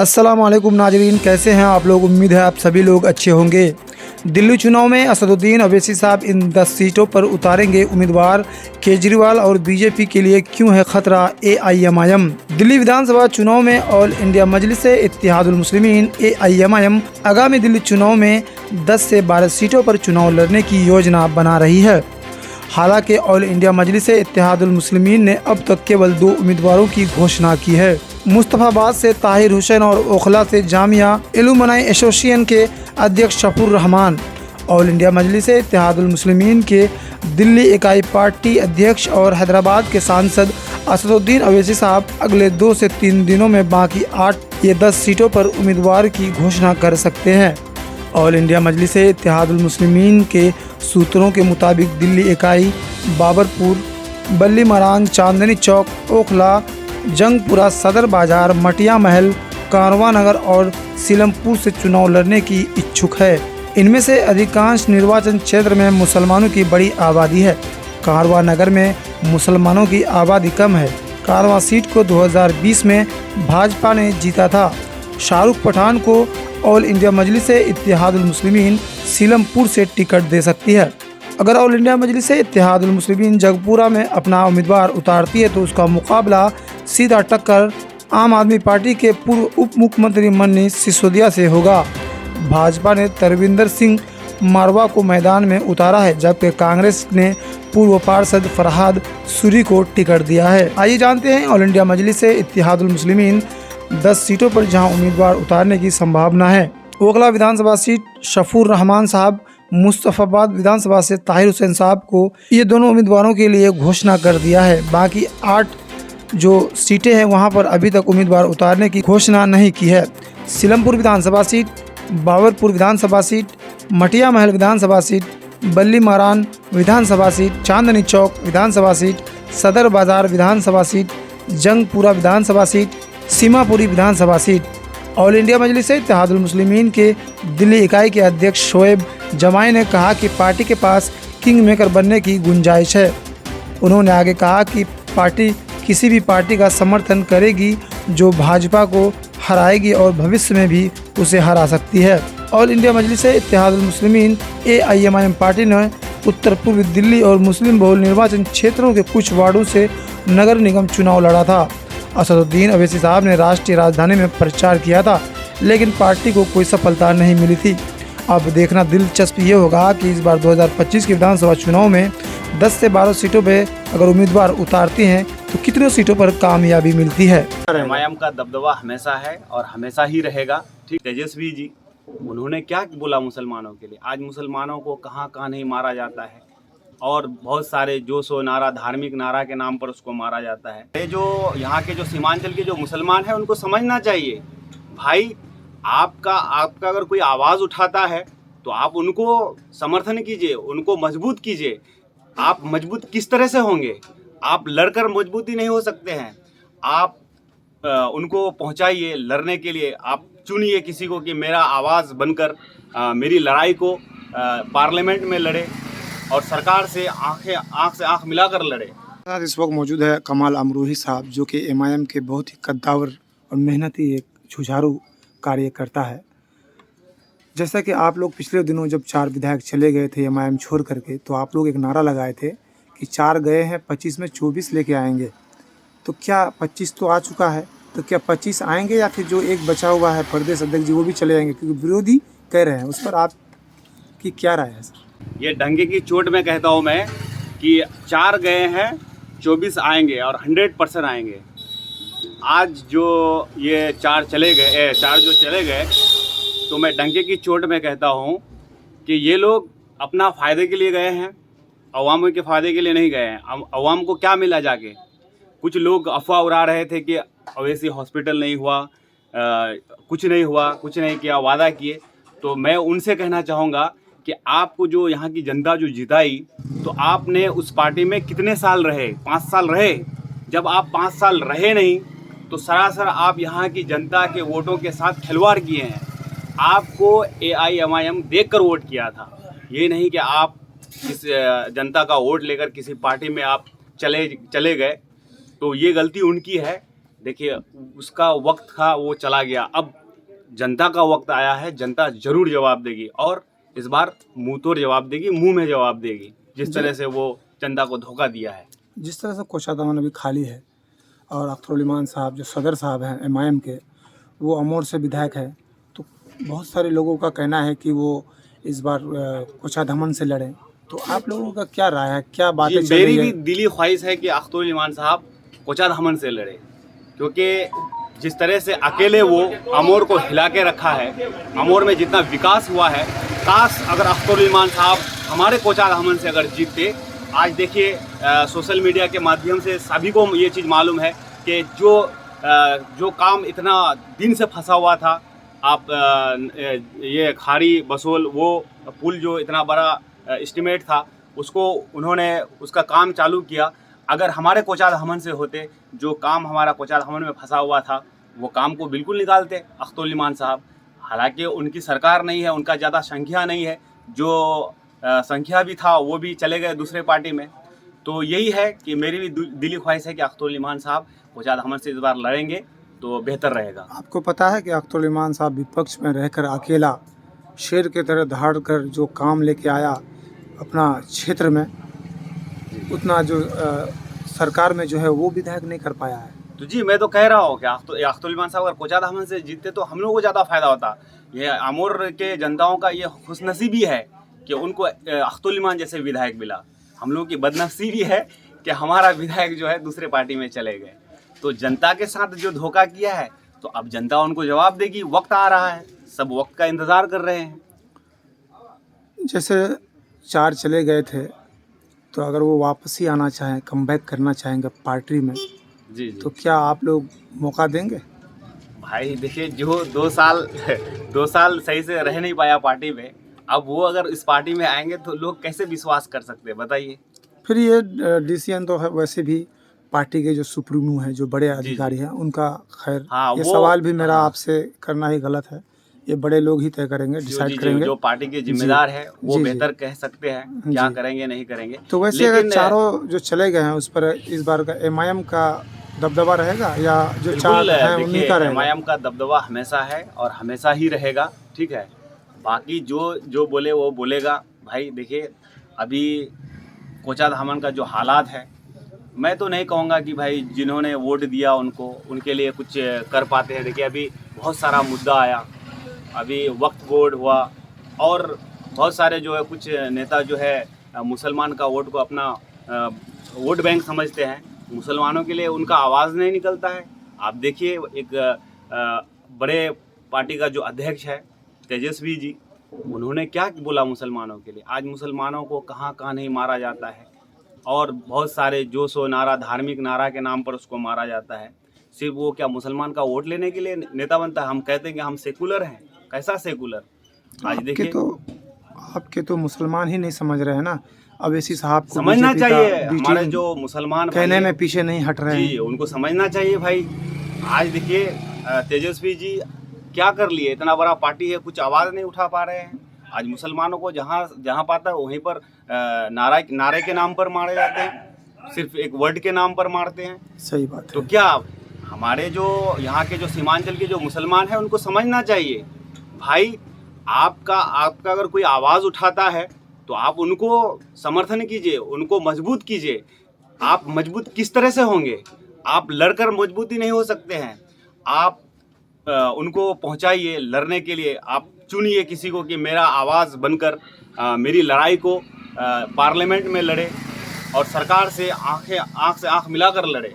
अस्सलाम वालेकुम नाजरीन, कैसे हैं आप लोग। उम्मीद है आप सभी लोग अच्छे होंगे। दिल्ली चुनाव में असदुद्दीन अवैसी साहब इन 10 सीटों पर उतारेंगे उम्मीदवार। केजरीवाल और बीजेपी के लिए क्यों है खतरा AIMIM। दिल्ली विधानसभा चुनाव में ऑल इंडिया मजलिस इत्तेहादुल मुस्लिमीन AIMIM आगामी दिल्ली चुनाव में 10 से 12 सीटों पर चुनाव लड़ने की योजना बना रही है। हालांकि ऑल इंडिया मजलिस इत्तेहादुल मुस्लिमीन ने अब तक केवल 2 उम्मीदवारों की घोषणा की है। मुस्तफ़ाबाद से ताहिर हुसैन और ओखला से जामिया इल्लुमनाई एसोसिएशन के अध्यक्ष शफूर रहमान। ऑल इंडिया मजलिस इत्तेहादुल मुस्लिमीन के दिल्ली इकाई पार्टी अध्यक्ष और हैदराबाद के सांसद असदुद्दीन अवैसी साहब अगले 2 से 3 दिनों में बाकी 8 या 10 सीटों पर उम्मीदवार की घोषणा कर सकते हैं। ऑल इंडिया मजलिस इत्तेहादुल मुस्लिमीन के सूत्रों के मुताबिक दिल्ली इकाई बाबरपुर, बल्ली मरांग, चांदनी चौक, ओखला, जंगपुरा, सदर बाजार, मटिया महल, कारवां नगर और सीलमपुर से चुनाव लड़ने की इच्छुक है। इनमें से अधिकांश निर्वाचन क्षेत्र में मुसलमानों की बड़ी आबादी है। कारवां नगर में मुसलमानों की आबादी कम है। कारवां सीट को 2020 में भाजपा ने जीता था। शाहरुख पठान को ऑल इंडिया मजलिस इत्तेहादुल मुस्लिमीन सीलमपुर से टिकट दे सकती है। अगर ऑल इंडिया मजलिस इत्तेहादुल मुस्लिमीन जगपुरा में अपना उम्मीदवार उतारती है तो उसका मुकाबला सीधा टक्कर आम आदमी पार्टी के पूर्व उप मुख्यमंत्री मनीष सिसोदिया से होगा। भाजपा ने तरविंदर सिंह मारवा को मैदान में उतारा है, जबकि कांग्रेस ने पूर्व पार्षद फरहाद सूरी को टिकट दिया है। आइए जानते हैं ऑल इंडिया मजलिस इत्तेहादुल मुस्लिमीन 10 सीटों पर जहां उम्मीदवार उतारने की संभावना है। ओखला विधानसभा सीट शफूर रहमान साहब, मुस्तफ़ाबाद विधानसभा से ताहिर हुसैन साहब को ये दोनों उम्मीदवारों के लिए घोषणा कर दिया है। बाकी 8 जो सीटें हैं वहां पर अभी तक उम्मीदवार उतारने की घोषणा नहीं की है। सीलमपुर विधानसभा सीट, बाबरपुर विधानसभा सीट, मटिया महल विधानसभा सीट, बल्ली मारान विधानसभा सीट, चांदनी चौक विधानसभा सीट, सदर बाजार विधानसभा सीट, जंगपुरा विधानसभा सीट, सीमापुरी विधानसभा सीट। ऑल इंडिया मजलिस इत्तेहादुल मुस्लिमीन के दिल्ली इकाई के अध्यक्ष शोएब जमाई ने कहा कि पार्टी के पास किंग मेकर बनने की गुंजाइश है। उन्होंने आगे कहा कि पार्टी किसी भी पार्टी का समर्थन करेगी जो भाजपा को हराएगी और भविष्य में भी उसे हरा सकती है। ऑल इंडिया मजलिस इत्तेहादुल मुस्लिमीन AIMIM पार्टी ने उत्तर पूर्वी दिल्ली और मुस्लिम बहुल निर्वाचन क्षेत्रों के कुछ वार्डों से नगर निगम चुनाव लड़ा था। असदुद्दीन अवैसी साहब ने राष्ट्रीय राजधानी में प्रचार किया था, लेकिन पार्टी को कोई सफलता नहीं मिली थी। अब देखना दिलचस्प ये होगा कि इस बार 2025 के विधानसभा चुनाव में 10 से 12 सीटों पे अगर उम्मीदवार उतारती हैं तो कितने सीटों पर कामयाबी मिलती है। AIMIM का दबदबा हमेशा है और हमेशा ही रहेगा। ठीक, तेजस्वी जी उन्होंने क्या बोला मुसलमानों के लिए। आज मुसलमानों को कहाँ कहाँ नहीं मारा जाता है और बहुत सारे जो सो नारा, धार्मिक नारा के नाम पर उसको मारा जाता है। ये जो यहाँ के जो सीमांचल के जो मुसलमान हैं उनको समझना चाहिए भाई, आपका अगर कोई आवाज़ उठाता है तो आप उनको समर्थन कीजिए, उनको मजबूत कीजिए। आप मजबूत किस तरह से होंगे? आप लड़कर मजबूती नहीं हो सकते हैं। आप उनको पहुंचाइए लड़ने के लिए। आप चुनिए किसी को कि मेरा आवाज़ बनकर मेरी लड़ाई को पार्लियामेंट में लड़े और सरकार से आँख से आँख मिलाकर लड़े। इस वक्त मौजूद है कमाल अमरोही साहब, जो कि AIMIM के बहुत ही कद्दावर और मेहनती एक जुझारू कार्यकर्ता है। जैसा कि आप लोग पिछले दिनों जब 4 विधायक चले गए थे AIMIM छोड़ करके, तो आप लोग एक नारा लगाए थे कि 4 गए हैं, 25 में 24 लेके आएंगे। तो क्या 25 तो आ चुका है, तो क्या 25 आएंगे या फिर जो एक बचा हुआ है प्रदेश अध्यक्ष जी वो भी चले जाएंगे? क्योंकि विरोधी कह रहे हैं, उस पर आपकी क्या राय है सर? ये डंगे की चोट में कहता हूँ मैं कि 4 गए हैं, 24 आएंगे और 100% आएंगे। आज जो ये 4 जो चले गए, तो मैं डंके की चोट में कहता हूँ कि ये लोग अपना फ़ायदे के लिए गए हैं, अवाम के फ़ायदे के लिए नहीं गए हैं। अवाम को क्या मिला जाके? कुछ लोग अफवाह उड़ा रहे थे कि अवैसी हॉस्पिटल नहीं हुआ, कुछ नहीं किया, वादा किए। तो मैं उनसे कहना चाहूँगा कि आपको जो यहाँ की जनता जो जिताई, तो आपने उस पार्टी में कितने साल रहे? 5 साल रहे। जब आप 5 साल रहे नहीं तो सरासर आप यहाँ की जनता के वोटों के साथ खिलवाड़ किए हैं। आपको AIMIM देखकर वोट किया था, ये नहीं कि आप इस जनता का वोट लेकर किसी पार्टी में आप चले गए। तो ये गलती उनकी है देखिए उसका वक्त था वो चला गया, अब जनता का वक्त आया है। जनता जरूर जवाब देगी और इस बार मुंह तोड़ जवाब देगी, मुंह में जवाब देगी, जिस तरह से वो जनता को धोखा दिया है। जिस तरह से कोषाध्यक्ष अभी खाली है और अख्तर ईमान साहब जो सदर साहब हैं एमआईएम के, वो अमोर से विधायक है, तो बहुत सारे लोगों का कहना है कि वो इस बार कोषाध्यक्ष से लड़ें। तो आप लोगों का क्या राय है, क्या बातें चल मेरी रही भी है? दिली ख्वाहिश है कि अख्तर ईमान साहब कोषाध्यक्ष से लड़े, क्योंकि जिस तरह से अकेले वो अमोर को हिला के रखा है, अमोर में जितना विकास हुआ है, काश अगर अख्तर ईमान साहब हमारे कोषाध्यक्ष से अगर जीतते। आज देखिए सोशल मीडिया के माध्यम से सभी को ये चीज़ मालूम है कि जो काम इतना दिन से फंसा हुआ था, आप ये खाड़ी बसोल वो पुल जो इतना बड़ा एस्टिमेट था, उसको उन्होंने उसका काम चालू किया। अगर हमारे कोषाध्यक्ष से होते, जो काम हमारा कोषाध्यक्ष में फंसा हुआ था, वो काम को बिल्कुल निकालते अख्तर ईमान साहब। हालांकि उनकी सरकार नहीं है, उनका ज़्यादा संख्या नहीं है, जो संख्या भी था वो भी चले गए दूसरे पार्टी में। तो यही है कि मेरी भी दिली ख्वाहिश है कि अख्तर ईमान साहब कोषाध्यक्ष से इस बार लड़ेंगे तो बेहतर रहेगा। आपको पता है कि अख्तर ईमान साहब विपक्ष में रहकर अकेला शेर की तरह दहाड़ कर जो काम लेके आया अपना क्षेत्र में, उतना जो सरकार में जो है वो विधायक नहीं कर पाया है। तो जी मैं तो कह रहा हूँ कि अख्तर ईमान साहब अगर कोषाध्यक्ष से जीतते तो हम लोगों को ज़्यादा फायदा होता। ये अमोर के जनताओं का ये खुशनसीबी है कि उनको अख्तर ईमान जैसे विधायक मिला। हम लोगों की बदनसीबी है कि हमारा विधायक जो है दूसरे पार्टी में चले गए। तो जनता के साथ जो धोखा किया है, तो अब जनता उनको जवाब देगी। वक्त आ रहा है, सब वक्त का इंतज़ार कर रहे हैं। जैसे 4 चले गए थे, तो अगर वो वापस ही आना चाहें, कमबैक करना चाहेंगे पार्टी में, जी तो क्या आप लोग मौका देंगे? भाई देखिए, जो 2 साल सही से रह नहीं पाया पार्टी में, अब वो अगर इस पार्टी में आएंगे तो लोग कैसे विश्वास कर सकते हैं, बताइए। फिर ये डिसीजन तो है वैसे भी पार्टी के जो सुप्रीमो हैं, जो बड़े अधिकारी हैं, उनका खैर हाँ, ये वो सवाल भी मेरा हाँ। आपसे करना ही गलत है। ये बड़े लोग ही तय करेंगे, डिसाइड करेंगे। जो पार्टी के जिम्मेदार है वो जी, बेहतर कह सकते हैं क्या जी। करेंगे नहीं करेंगे। तो वैसे अगर चारों जो चले गए हैं उस पर इस बार का एमआईएम का दबदबा रहेगा या जो चार बिल्कुल हैं उन्हीं का रहेगा? एमआईएम का दबदबा हमेशा है और हमेशा ही रहेगा, ठीक है। बाकी जो बोले वो बोलेगा। भाई देखिए, अभी कोषाध्यक्ष का जो हालात है, मैं तो नहीं कहूँगा कि भाई जिन्होंने वोट दिया उनके लिए कुछ कर पाते हैं। देखिए अभी बहुत सारा मुद्दा आया, अभी वक्फ बोर्ड हुआ और बहुत सारे जो है कुछ नेता जो है मुसलमान का वोट को अपना वोट बैंक समझते हैं। मुसलमानों के लिए उनका आवाज़ नहीं निकलता है। आप देखिए एक बड़े पार्टी का जो अध्यक्ष है तेजस्वी जी, उन्होंने क्या बोला मुसलमानों के लिए। आज मुसलमानों को कहाँ कहाँ नहीं मारा जाता है और बहुत सारे जो सो नारा, धार्मिक नारा के नाम पर उसको मारा जाता है। सिर्फ वो क्या मुसलमान का वोट लेने के लिए नेता बनता है। हम कहते हैं कि हम सेकुलर हैं, कैसा सेकुलर? आज देखिए आपके तो मुसलमान ही नहीं समझ रहे हैं ना। अवैसी साहब को समझना बीजेपी चाहिए, का हमारे जो मुसलमान कहने भाई में पीछे नहीं हट रहे जी, हैं। उनको समझना चाहिए भाई। आज देखिए तेजस्वी जी क्या कर लिए, इतना बड़ा पार्टी है, कुछ आवाज़ नहीं उठा पा रहे हैं। आज मुसलमानों को जहाँ पाता है वहीं पर नारे के नाम पर मारे जाते हैं, सिर्फ एक वर्ड के नाम पर मारते हैं। सही बात है। तो क्या हमारे जो यहाँ के जो सीमांचल के जो मुसलमान हैं उनको समझना चाहिए भाई। आपका अगर कोई आवाज़ उठाता है तो आप उनको समर्थन कीजिए, उनको मजबूत कीजिए। आप मजबूत किस तरह से होंगे? आप लड़कर मजबूती नहीं हो सकते हैं। आप उनको पहुंचाइए लड़ने के लिए। आप चुनिए किसी को कि मेरा आवाज़ बनकर मेरी लड़ाई को पार्लियामेंट में लड़े और सरकार से आँख से आँख मिलाकर लड़े।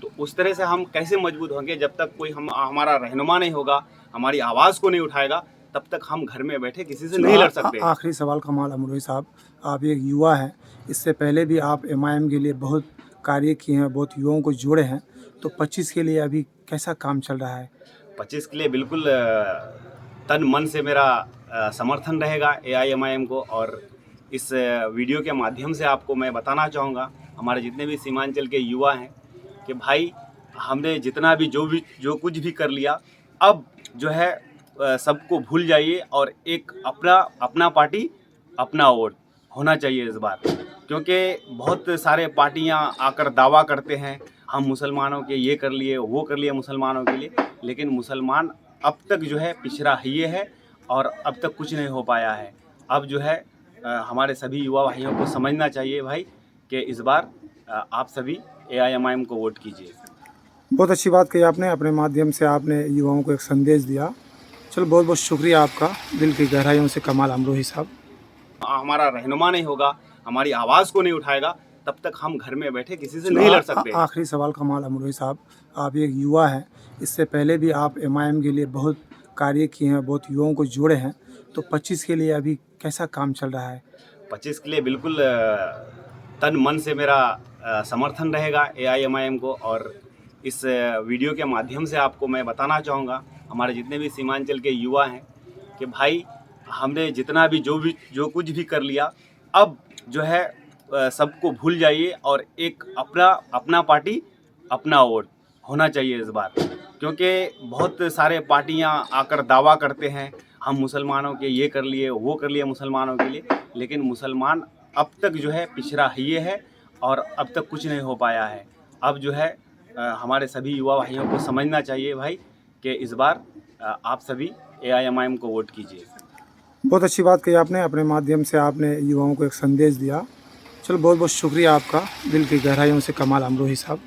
तो उस तरह से हम कैसे मजबूत होंगे? जब तक कोई हमारा रहनुमा नहीं होगा, हमारी आवाज़ को नहीं उठाएगा, तब तक हम घर में बैठे किसी से नहीं लड़ सकते। आखिरी सवाल कमाल अमरोही साहब, आप एक युवा हैं, इससे पहले भी आप एमआईएम के लिए बहुत कार्य किए हैं, बहुत युवाओं को जोड़े हैं, तो 25 के लिए अभी कैसा काम चल रहा है? 25 के लिए बिल्कुल तन मन से मेरा समर्थन रहेगा एआईएमआईएम को। और इस वीडियो के माध्यम से आपको मैं बताना चाहूँगा, हमारे जितने भी सीमांचल के युवा हैं, कि भाई हमने जितना भी जो कुछ भी कर लिया, अब जो है सबको भूल जाइए और एक अपना पार्टी अपना वोट होना चाहिए इस बार। क्योंकि बहुत सारे पार्टियां आकर दावा करते हैं हम मुसलमानों के ये कर लिए वो कर लिए मुसलमानों के लिए, लेकिन मुसलमान अब तक जो है पिछड़ा ही है और अब तक कुछ नहीं हो पाया है। अब जो है हमारे सभी युवा भाइयों को समझना चाहिए भाई कि इस बार आप सभी AIMIM को वोट कीजिए। बहुत अच्छी बात कही आपने, अपने माध्यम से आपने युवाओं को एक संदेश दिया। चलो बहुत बहुत शुक्रिया आपका, दिल की गहराइयों से कमाल अमरोही साहब। हमारा रहनुमा नहीं होगा, हमारी आवाज़ को नहीं उठाएगा, तब तक हम घर में बैठे किसी से नहीं लड़ सकते। आखिरी सवाल कमाल अमरोही साहब, आप एक युवा हैं, इससे पहले भी आप MIM के लिए बहुत कार्य किए हैं, बहुत युवाओं को जोड़े हैं, तो 25 के लिए अभी कैसा काम चल रहा है? 25 के लिए बिल्कुल तन मन से मेरा समर्थन रहेगा AIMIM को। और इस वीडियो के माध्यम से आपको मैं बताना चाहूँगा, हमारे जितने भी सीमांचल के युवा हैं, कि भाई हमने जितना भी जो कुछ भी कर लिया, अब जो है सबको भूल जाइए और एक अपना पार्टी अपना वोट होना चाहिए इस बार। क्योंकि बहुत सारे पार्टियां आकर दावा करते हैं हम मुसलमानों के ये कर लिए वो कर लिए मुसलमानों के लिए, लेकिन मुसलमान अब तक जो है पिछड़ा ही है और अब तक कुछ नहीं हो पाया है। अब जो है हमारे सभी युवा भाइयों को समझना चाहिए भाई कि इस बार आप सभी AIMIM को वोट कीजिए। बहुत अच्छी बात कही आपने, अपने माध्यम से आपने युवाओं को एक संदेश दिया। चलो बहुत बहुत शुक्रिया आपका, दिल की गहराइयों से कमाल अमरोही साहब।